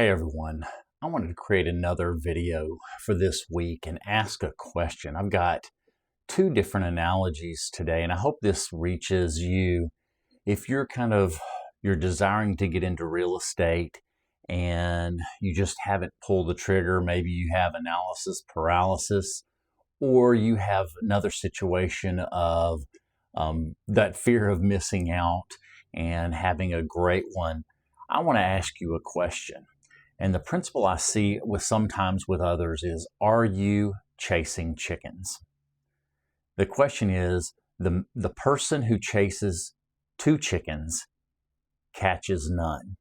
Hey everyone, I wanted to create another video for this week and ask a question. I've got two different analogies today, and I hope this reaches you. If you're desiring to get into real estate and you just haven't pulled the trigger, maybe you have analysis paralysis, or you have another situation of that fear of missing out and having a great one, I want to ask you a question. And the principle I see sometimes with others is, are you chasing chickens? The question is, the person who chases two chickens catches none.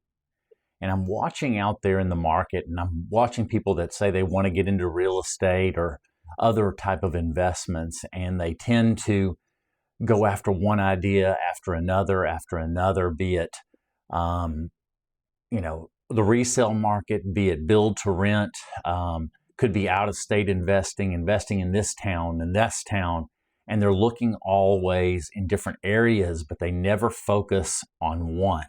And I'm watching out there in the market, and I'm watching people that say they want to get into real estate or other type of investments, and they tend to go after one idea after another, be it, the resale market, be it build to rent, could be out of state investing in this town and this town. And they're looking always in different areas, but they never focus on one.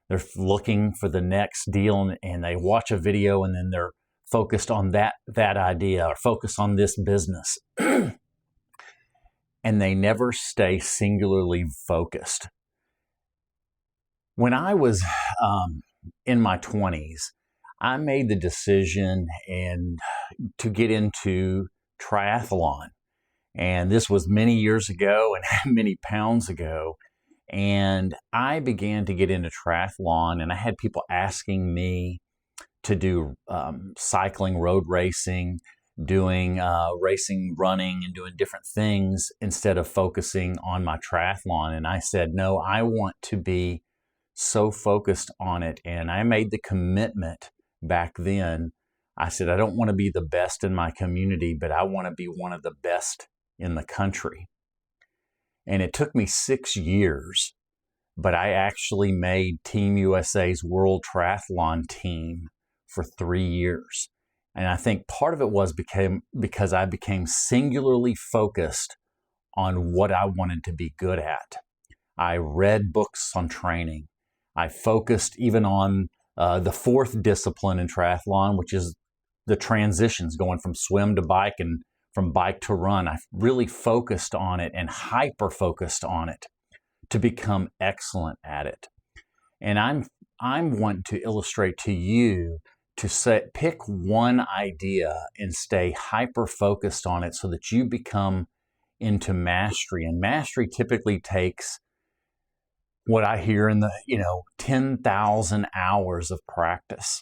They're looking for the next deal, and they watch a video and then they're focused on that idea or focused on this business. And they never stay singularly focused. When I was in my 20s, I made the decision to get into triathlon. And this was many years ago and many pounds ago. And I began to get into triathlon, and I had people asking me to do cycling, road racing, doing racing, running, and doing different things instead of focusing on my triathlon. And I said, no, I want to be so focused on it. And I made the commitment back then. I said, I don't want to be the best in my community, but I want to be one of the best in the country. And it took me 6 years, but I actually made Team USA's World Triathlon team for 3 years. And I think part of it was because I became singularly focused on what I wanted to be good at. I read books on training. I focused even on the fourth discipline in triathlon, which is the transitions, going from swim to bike and from bike to run. I really focused on it and hyper-focused on it to become excellent at it. And I'm wanting to illustrate to you to pick one idea and stay hyper-focused on it so that you become into mastery. And mastery typically takes what I hear in the 10,000 hours of practice,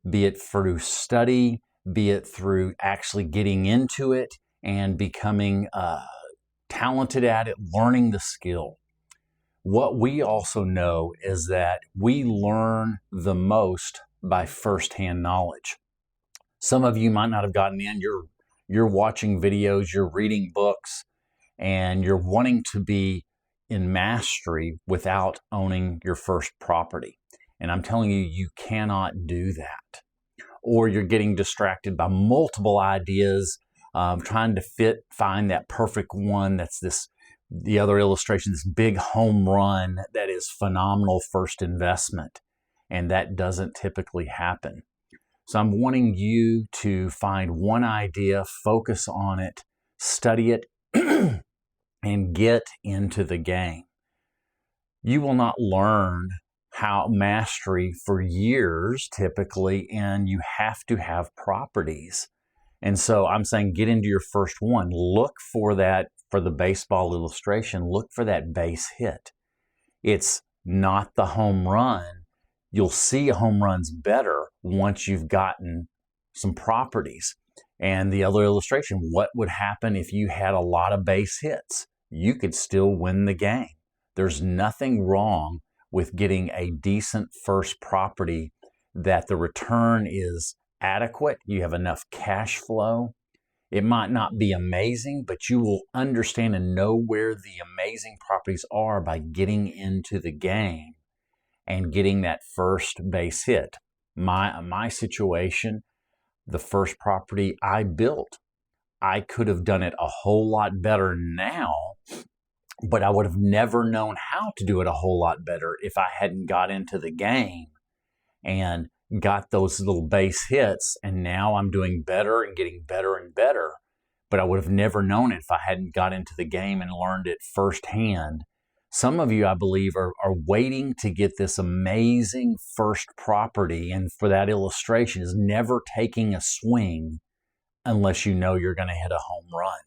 be it through study, be it through actually getting into it and becoming talented at it, learning the skill. What we also know is that we learn the most by firsthand knowledge. Some of you might not have gotten in. You're watching videos, you're reading books, and you're wanting to be in mastery without owning your first property. And I'm telling you, you cannot do that. Or you're getting distracted by multiple ideas, trying to find that perfect one. The other illustration, this big home run that is phenomenal first investment. And that doesn't typically happen. So I'm wanting you to find one idea, focus on it, study it, and get into the game. You will not learn how mastery for years typically, and you have to have properties. And so I'm saying get into your first one. Look for that, for the baseball illustration, look for that base hit. It's not the home run. You'll see home runs better once you've gotten some properties. And the other illustration, what would happen if you had a lot of base hits? You could still win the game. There's nothing wrong with getting a decent first property that the return is adequate. You have enough cash flow. It might not be amazing, but you will understand and know where the amazing properties are by getting into the game and getting that first base hit. My situation, the first property I built, I could have done it a whole lot better now, but I would have never known how to do it a whole lot better if I hadn't got into the game and got those little base hits, and now I'm doing better and getting better and better. But I would have never known it if I hadn't got into the game and learned it firsthand. Some of you, I believe, are waiting to get this amazing first property, and for that illustration is never taking a swing unless you know you're going to hit a home run.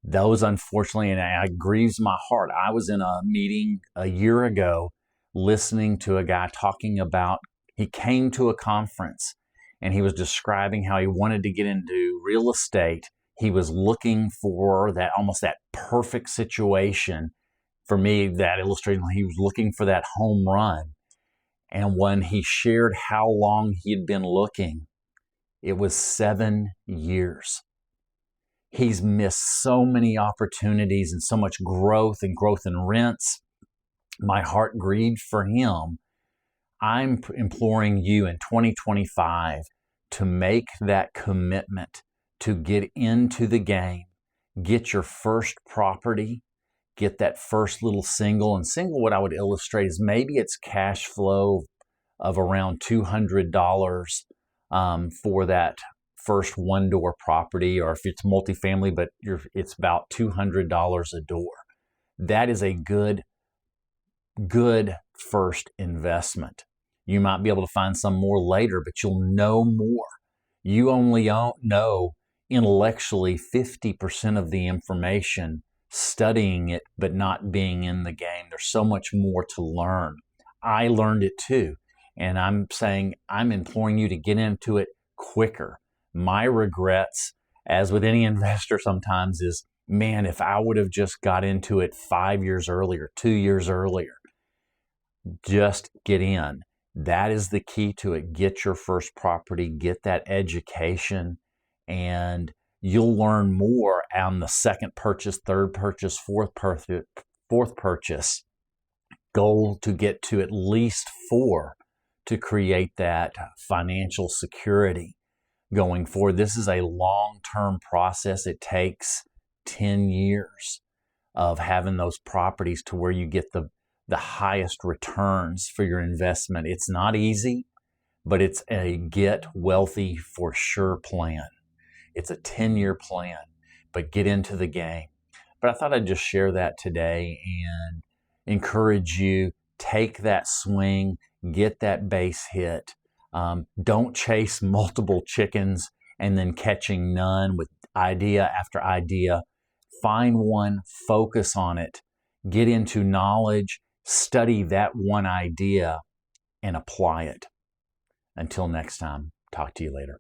Those, unfortunately, and it grieves my heart. I was in a meeting a year ago listening to a guy talking about, he came to a conference and he was describing how he wanted to get into real estate. He was looking for that, almost that perfect situation. For me, that illustration, he was looking for that home run. And when he shared how long he had been looking, it was 7 years. He's missed so many opportunities and so much growth in rents. My heart grieved for him. I'm imploring you in 2025 to make that commitment to get into the game, get your first property, get that first little single. And single, what I would illustrate is maybe it's cash flow of around $200 for that first one-door property, or if it's multifamily, but it's about $200 a door. That is a good first investment. You might be able to find some more later, but you'll know more. You only know intellectually 50% of the information, studying it, but not being in the game. There's so much more to learn. I learned it too. And I'm imploring you to get into it quicker. My regrets, as with any investor sometimes, is, man, if I would have just got into it 5 years earlier, 2 years earlier, just get in. That is the key to it. Get your first property, get that education, and you'll learn more on the second purchase, third purchase, fourth purchase. Goal to get to at least 4 to create that financial security going forward. This is a long-term process. It takes 10 years of having those properties to where you get the highest returns for your investment. It's not easy, but it's a get wealthy for sure plan. It's a 10-year plan, but get into the game. But I thought I'd just share that today and encourage you, take that swing, get that base hit. Don't chase multiple chickens and then catching none with idea after idea. Find one, focus on it, get into knowledge, study that one idea, and apply it. Until next time, talk to you later.